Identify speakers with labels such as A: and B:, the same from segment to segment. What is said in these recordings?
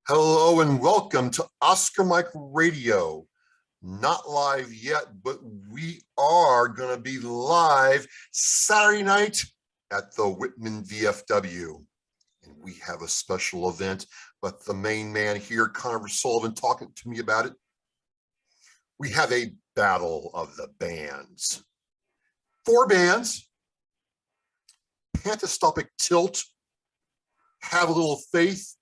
A: Hello and welcome to Oscar Mike Radio. Not live yet, but we are going to be live Saturday night at the Whitman VFW. And we have a special event, but the main man here, Conor Sullivan, talking to me about it. We have a battle of the bands. 4 bands: Pantascopic Tilt, Have a Little Faith,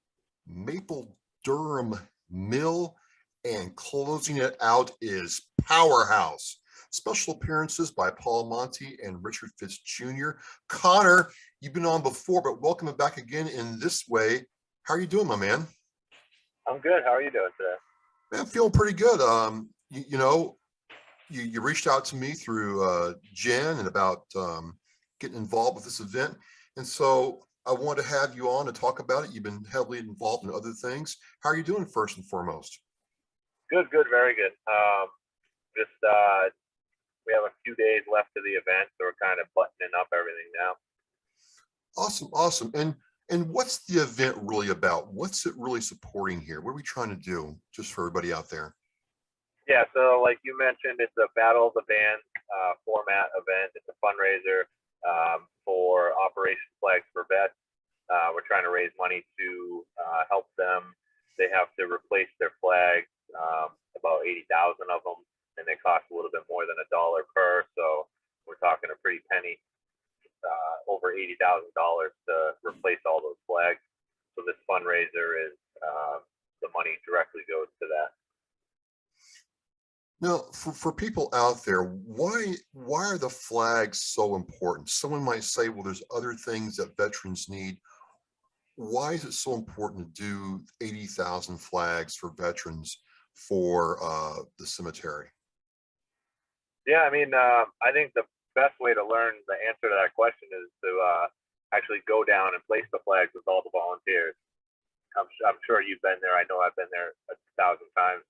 A: Maple Durham Mill, and closing it out is Powerhouse. Special appearances by Paul Monty and Richard Fitz Jr. Conor, you've been on before, but welcome back again in this way. How are you doing, my man?
B: I'm good. How are you doing today?
A: Man, I'm feeling pretty good. You reached out to me through Jen and about getting involved with this event. And so I want to have you on to talk about it. You've been heavily involved in other things. How are you doing first and foremost?
B: Good, very good. We have a few days left of the event, so we're kind of buttoning up everything now.
A: Awesome. And what's the event really about? What's it really supporting here? What are we trying to do, just for everybody out there?
B: Yeah, so like you mentioned, it's a Battle of the Bands format event. It's a fundraiser for Operation Flags for Vets. We're trying to raise money to help them. They have to replace their flags, about 80,000 of them, and they cost a little bit more than $1 per. So we're talking a pretty penny, over $80,000 to replace all those flags. So this fundraiser is the money directly goes to that.
A: Now, for people out there, why are the flags so important? Someone might say, well, there's other things that veterans need. Why is it so important to do 80,000 flags for veterans for the cemetery?
B: Yeah, I mean, I think the best way to learn the answer to that question is to actually go down and place the flags with all the volunteers. I'm sure you've been there. I know I've been there 1,000 times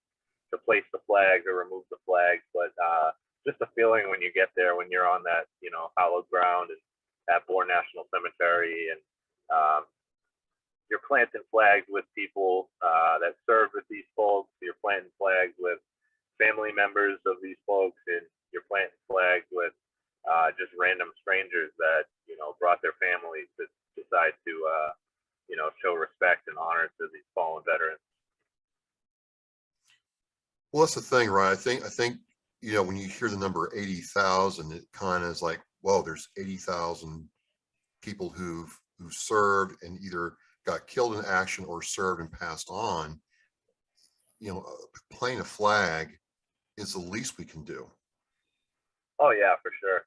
B: to place the flags or remove the flags, but just the feeling when you get there, when you're on that, hallowed ground and at Bourne National Cemetery, and you're planting flags with people that served with these folks. You're planting flags with family members of these folks, and you're planting flags with just random strangers that brought their families to decide to show respect and honor to these fallen veterans.
A: Well, that's the thing, right? I think when you hear the number 80,000, it kind of is like, well, there's 80,000 people who've served and either got killed in action or served and passed on. Playing a flag is the least we can do.
B: Oh yeah, for sure.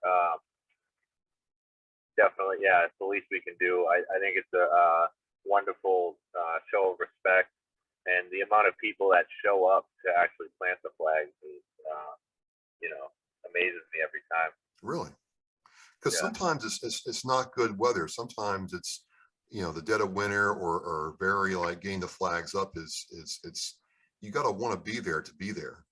B: Definitely, yeah, it's the least we can do. I think it's a wonderful show of respect, and the amount of people that show up to actually plant the flags is, amazes me every time.
A: Really? Because sometimes it's not good weather. Sometimes it's the dead of winter or very like getting the flags up is you got to want to be there to be there.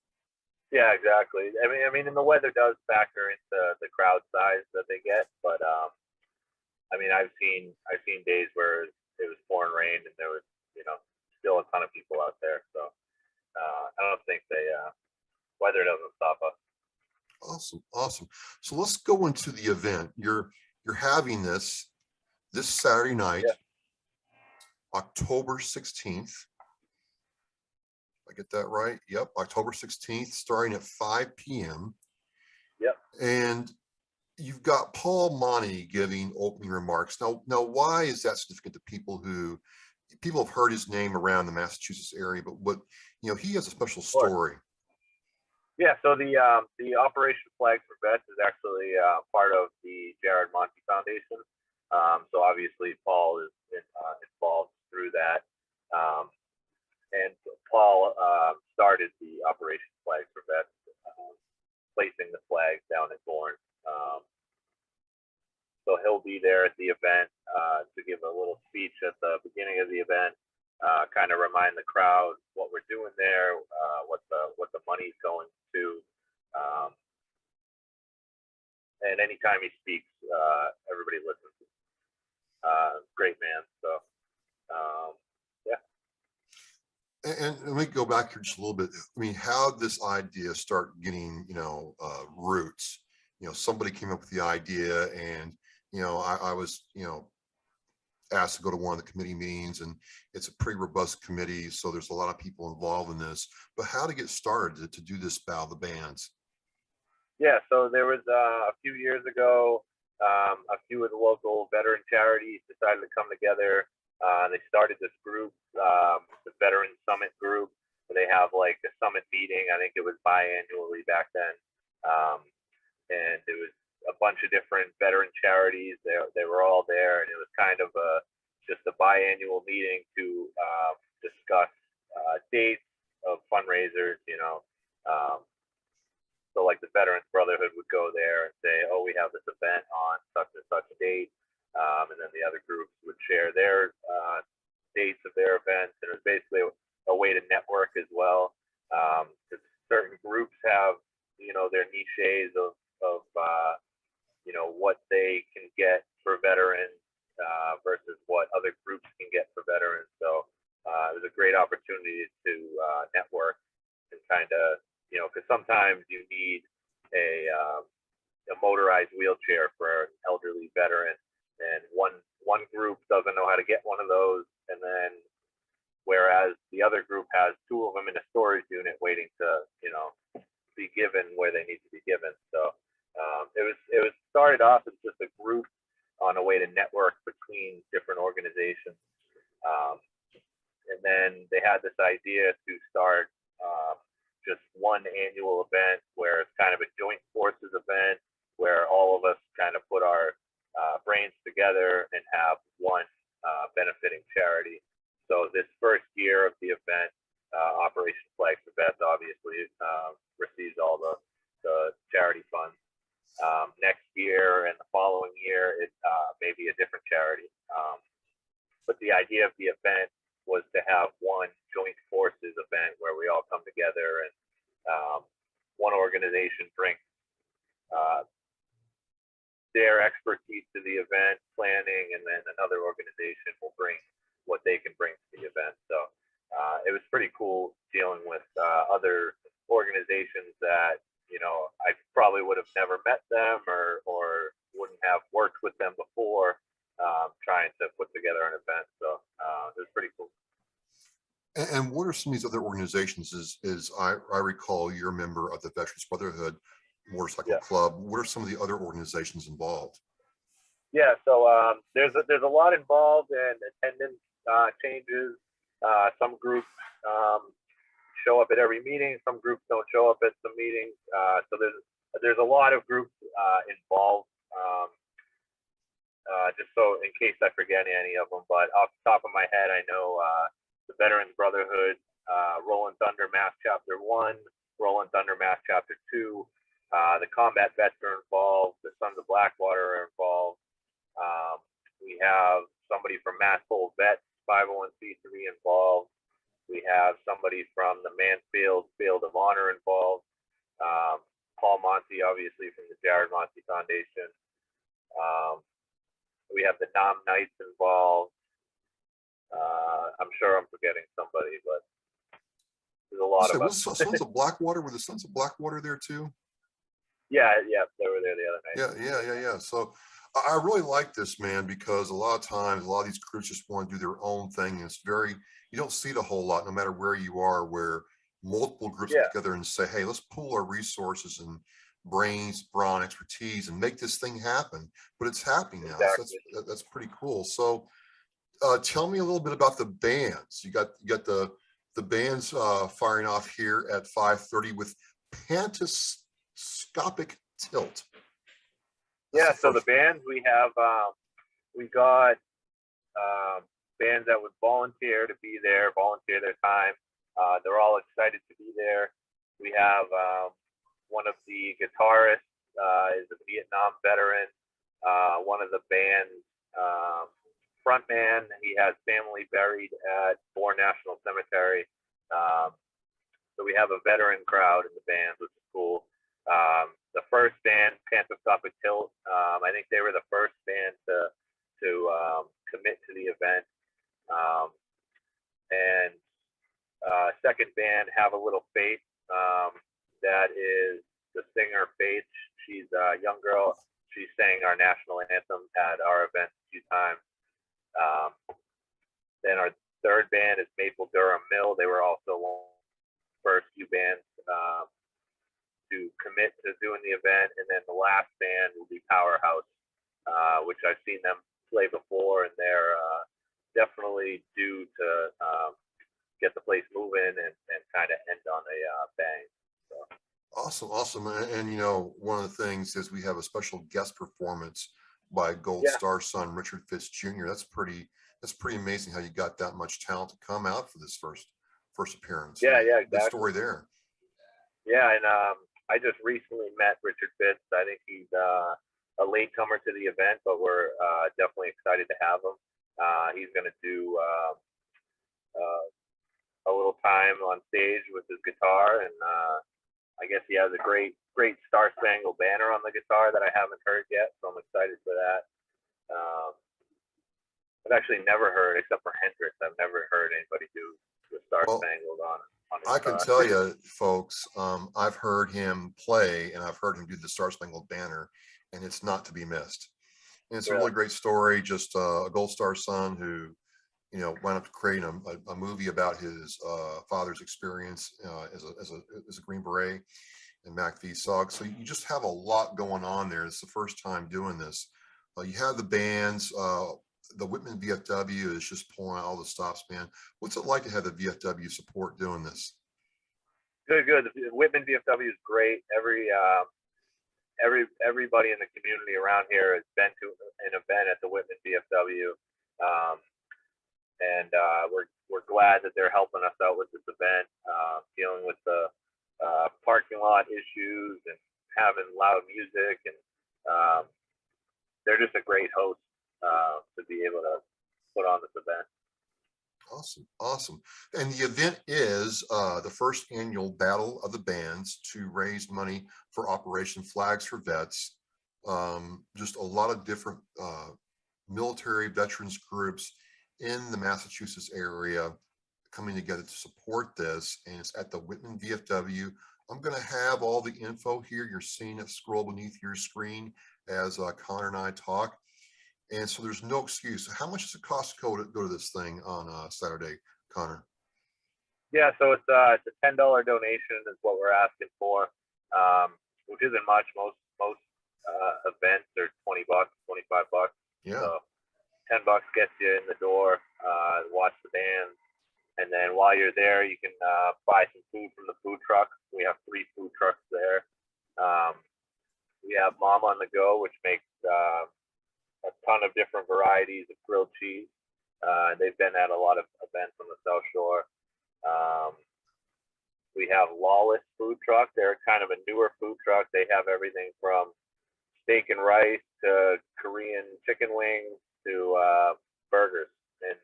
B: Yeah, exactly. I mean, and the weather does factor into the crowd size that they get, but I've seen days where it was pouring rain and there was still a ton of people out there. So I don't think weather doesn't stop us.
A: Awesome. So let's go into the event. You're having this Saturday night, October 16th. I get that right? Yep, October 16th, starting at 5 p.m.
B: Yep.
A: And you've got Paul Monty giving opening remarks. Now, why is that significant to people have heard his name around the Massachusetts area, but he has a special story.
B: Yeah, so the Operation Flags for Vets is actually part of the Jared Monty Foundation. So obviously Paul is involved through that. And Paul started the Operation Flags for Vets, placing the flags down at Bourne. So he'll be there at the event to give a little speech at the beginning of the event, kind of remind the crowd what we're doing there, what the money's going to. And anytime he speaks, everybody listens. Great man. So, yeah.
A: And let me go back here just a little bit. I mean, how did this idea start getting, roots? Somebody came up with the idea, and I was, asked to go to one of the committee meetings, and it's a pretty robust committee, so there's a lot of people involved in this. But how to get started to do this Battle of the Bands?
B: Yeah, so there was a few years ago, a few of the local veteran charities decided to come together. They started this group, the Veteran Summit Group. They have like a summit meeting. I think it was biannually back then, and it was a bunch of different veteran charities. They were all there, and it was kind of just a biannual meeting to discuss dates of fundraisers. So like the Veterans Brotherhood would go there and say, oh, we have this event on such and such a date. And then the other groups would share their dates of their events. And it was basically a way to network as well. Because certain groups have, their niches of what they can get for veterans versus what other groups can get for veterans. So it was a great opportunity to network and kind of, because sometimes you need a motorized wheelchair for an elderly veteran, and one group doesn't know how to get one of those, and then whereas the other group has two of them in a storage unit waiting to be given where they need to be given. So it was started off as just a group on a way to network between different organizations, and then they had this idea to start just one annual event where it's kind of a joint forces event where all of us kind of put our brains together and have one benefiting charity. So this first year of the event, Operation Flags for Vets obviously receives all the charity funds. Next year and the following year, it may be a different charity. But the idea of the event was to have one joint forces event where we all come together and one organization brings their expertise to the event planning, and then another organization will bring what they can bring to the event. So it was pretty cool dealing with other organizations that I probably would have never met them or wouldn't have worked with them before, trying to put together an event. So it was pretty cool.
A: And what are some of these other organizations? Is I recall you're a member of the Veterans Brotherhood Motorcycle Club. What are some of the other organizations involved?
B: Yeah, so there's a lot involved, and attendance changes. Some groups show up at every meeting. Some groups don't show up at some meetings. So there's a lot of groups involved. Just so in case I forget any of them, but off the top of my head, I know the Veterans Brotherhood, Rolling Thunder Mass Chapter 1, Rolling Thunder Mass Chapter 2, the combat vets are involved, the Sons of Blackwater are involved. We have somebody from Massville Vets 501c3 involved. We have somebody from the Mansfield Field of Honor involved. Paul Monty, obviously, from the Jared Monty Foundation. We have the Nam Knights involved. I'm sure I'm forgetting somebody, but there's a lot of us.
A: Sons of Blackwater, were the Sons of Blackwater there too?
B: Yeah, they were there the other night.
A: Yeah. So I really like this, man, because a lot of times, a lot of these groups just want to do their own thing. And it's you don't see it a whole lot, no matter where you are, where multiple groups get together and say, hey, let's pool our resources and brains, brawn, expertise, and make this thing happen. But it's happening now. Exactly. So that's pretty cool. So tell me a little bit about the bands. You got the bands firing off here at 5:30 with Pantascopic Tilt.
B: Yeah, so the bands we have, we got bands that would volunteer to be there, volunteer their time. They're all excited to be there. We have one of the guitarists is a Vietnam veteran. One of the band's frontman, he has family buried at Bourne National Cemetery. So we have a veteran crowd in the band, which is cool. The first band, Pantascopic Tilt, I think they were the first band to commit to the event. And and Have a Little Faith. That is the singer Faith. She's a young girl. She sang our national anthem at our event a few times. Then our third band is Maple Durham Mill. They were also one of the first few bands to commit to doing the event. And then the last band will be Powerhouse, which I've seen them play before, and they're definitely due to get the place moving and kind of end on a bang. So.
A: Awesome. And you know, one of the things is we have a special guest performance by Gold Star son Richard Fitz Jr. That's pretty amazing how you got that much talent to come out for this first appearance.
B: Yeah, exactly.
A: Good story there.
B: Yeah, and I just recently met Richard Fitz. I think he's a latecomer to the event, but we're definitely excited to have him. He's going to do a little time on stage with his guitar, and I guess he has a great Star Spangled Banner on the guitar that I haven't heard yet, so I'm excited for that. I've actually never heard, except for Hendrix, I've never heard anybody do the Star Spangled on his
A: I can tell you, folks, I've heard him play, and I've heard him do the Star Spangled Banner, and it's not to be missed. And it's a really great story. Just a Gold Star son who, you know, wound up creating a movie about his father's experience as a Green Beret and Mac VSOG. So you just have a lot going on there. It's the first time doing this. You have the bands. The Whitman VFW is just pulling out all the stops, man. What's it like to have the VFW support doing this?
B: Good. The Whitman VFW is great. Everybody in the community around here has been to an event at the Whitman VFW. And we're glad that they're helping us out with this event, dealing with the parking lot issues and having loud music, and they're just a great host to be able to put on this event.
A: Awesome. And the event is the first annual Battle of the Bands to raise money for Operation Flags for Vets. Just a lot of different military veterans groups in the Massachusetts area coming together to support this, and it's at the Whitman VFW. I'm going to have all the info here. You're seeing it scroll beneath your screen as Conor and I talk, and so there's no excuse. How much does it cost to go to this thing on Saturday, Conor?
B: Yeah, so it's a $10 donation is what we're asking for, which isn't much. Most events are $20, $25.
A: Yeah.
B: So $10 gets you in the door, watch the band, and then while you're there, you can buy some food from the food truck. We have 3 food trucks there. We have Mom on the Go, which makes a ton of different varieties of grilled cheese. They've been at a lot of events on the South Shore. We have Lawless Food Truck. They're kind of a newer food truck. They have everything from steak and rice to Korean chicken wings to burgers and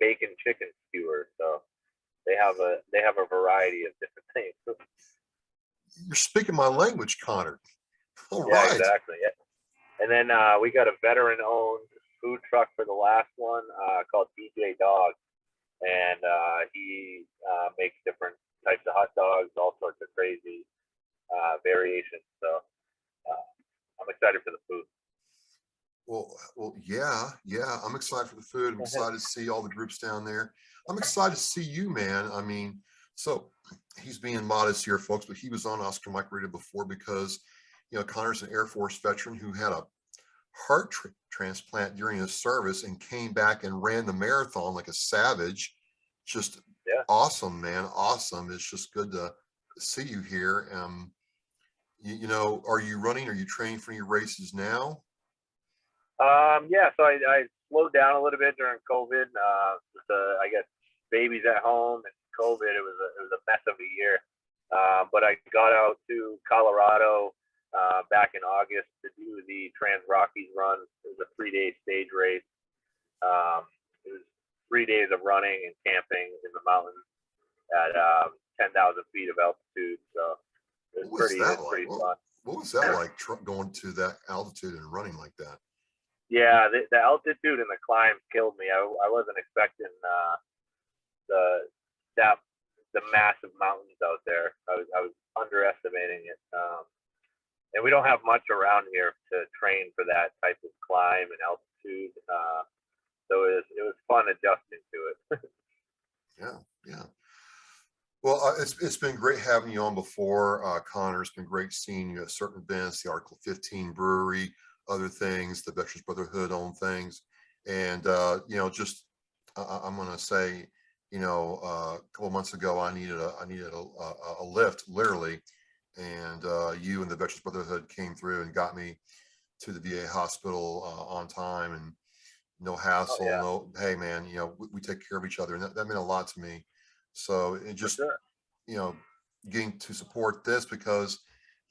B: bacon chicken skewers. So they have a variety of different things.
A: You're speaking my language, Conor. All
B: yeah,
A: right.
B: Exactly. Yeah. And then we got a veteran-owned food truck for the last one called DJ Dog, and he makes different types of hot dogs, all sorts of crazy variations. So I'm excited for the food.
A: Well, yeah. I'm excited for the food. I'm excited to see all the groups down there. I'm excited to see you, man. I mean, so he's being modest here, folks, but he was on Oscar Mike Radio before because, you know, Conor's an Air Force veteran who had a heart transplant during his service and came back and ran the marathon like a savage. Just awesome, man. Awesome. It's just good to see you here. You know, are you running? Are you training for your races now?
B: Yeah, so I slowed down a little bit during COVID. I guess babies at home and COVID. It was a mess of a year. But I got out to Colorado back in August to do the Trans Rockies run. It was a 3-day stage race. It was 3 days of running and camping in the mountains at 10,000 feet of altitude. So it was pretty fun.
A: What was that like going to that altitude and running like that?
B: Yeah, the altitude and the climb killed me. I wasn't expecting the the massive mountains out there. I was underestimating it. And we don't have much around here to train for that type of climb and altitude. So it was fun adjusting to it.
A: Yeah, yeah. Well, it's been great having you on before, Conor. It's been great seeing you at certain events, the Article 15 Brewery, other things, the Veterans Brotherhood owned things, and just I'm going to say, a couple months ago, I needed a lift, literally, and you and the Veterans Brotherhood came through and got me to the VA hospital on time, and no hassle.
B: Oh, yeah.
A: No, hey man, we take care of each other, and that meant a lot to me. So it just,
B: sure.
A: Getting to support this, because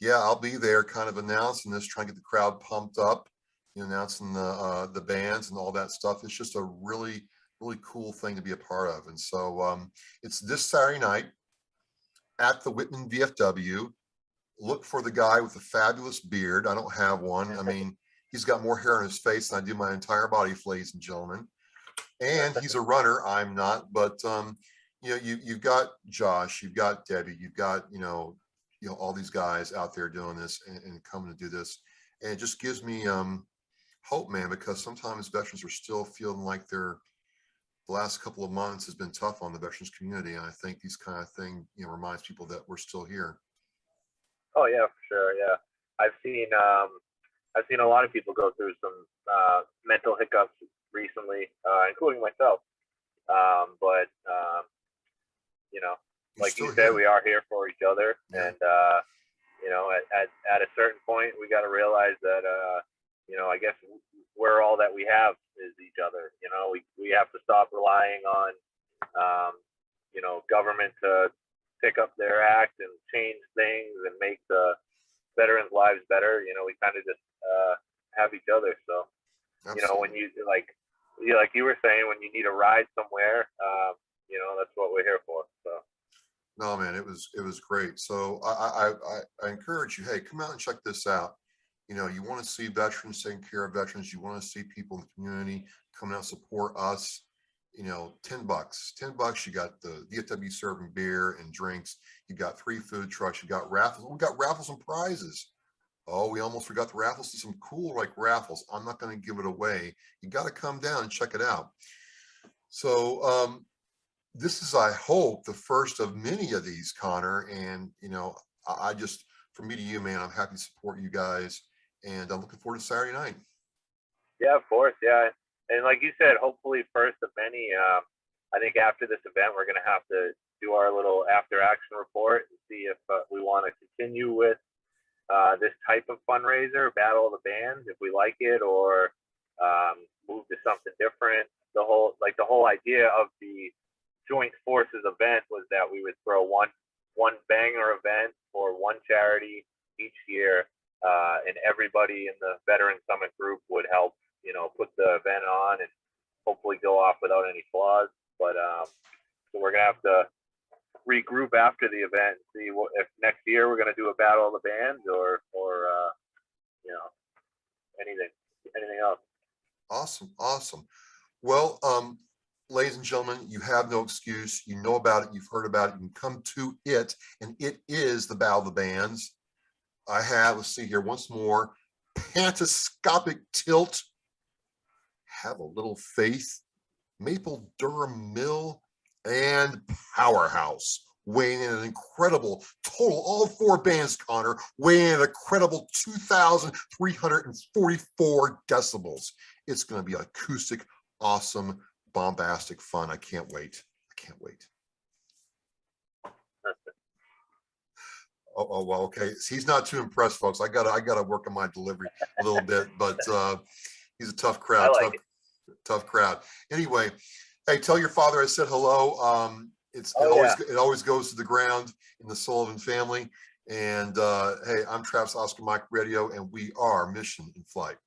A: yeah, I'll be there kind of announcing this, trying to get the crowd pumped up, announcing the bands and all that stuff. It's just a really, really cool thing to be a part of. And so it's this Saturday night at the Whitman VFW. Look for the guy with the fabulous beard. I don't have one. I mean, he's got more hair on his face than I do my entire body, ladies and gentlemen. And he's a runner. I'm not, but you've got Josh, you've got Debbie, you've got all these guys out there doing this and coming to do this, and it just gives me hope, man, because sometimes veterans are still feeling like the last couple of months has been tough on the veterans community, and I think these kind of thing reminds people that we're still here.
B: Oh yeah, for sure. Yeah, I've seen a lot of people go through some mental hiccups recently, including myself. But like you said, we are here for each other, yeah. And at a certain point, we got to realize that I guess we're all that we have is each other. We have to stop relying on government to pick up their act and change things and make the veterans' lives better. We kind of just have each other. So, absolutely. When you like you were saying, when you need a ride somewhere, that's what we're here for. So.
A: No, man, it was great. So I encourage you, hey, come out and check this out. You want to see veterans, taking care of veterans. You want to see people in the community coming out and support us. $10. You got the VFW serving beer and drinks. You got 3 food trucks. You got raffles. We got raffles and prizes. Oh, we almost forgot the raffles. There's some cool raffles. I'm not going to give it away. You got to come down and check it out. So this is, I hope, the first of many of these, Conor. And I just, from me to you, man, I'm happy to support you guys, and I'm looking forward to Saturday night.
B: Yeah, of course. Yeah. And like you said, hopefully first of many. I think after this event, we're going to have to do our little after action report and see if we want to continue with this type of fundraiser, Battle of the Bands, if we like it, or move to something different. The whole idea of the Joint Forces event was that we would throw one banger event for one charity each year, and everybody in the Veteran Summit group would help put the event on and hopefully go off without any flaws. But so we're gonna have to regroup after the event and see if next year we're gonna do a Battle of the Bands or anything else.
A: Awesome. Well, ladies and gentlemen, you have no excuse. You know about it. You've heard about it. You can come to it, and it is the Battle of the Bands. I have, let's see here once more, Pantascopic Tilt, Have a Little Faith, Maple Durham Mill, and Powerhouse, weighing in an incredible total, all 4 bands, Conor, weighing in an incredible 2,344 decibels. It's going to be acoustic, awesome, bombastic fun. I can't wait. Oh, well, okay. He's not too impressed, folks. I gotta work on my delivery a little bit, but he's a tough crowd. Tough crowd. Anyway, hey, tell your father I said hello. It always goes to the ground in the Sullivan family. And hey, I'm Travis Oscar Mike Radio, and we are Mission in Flight.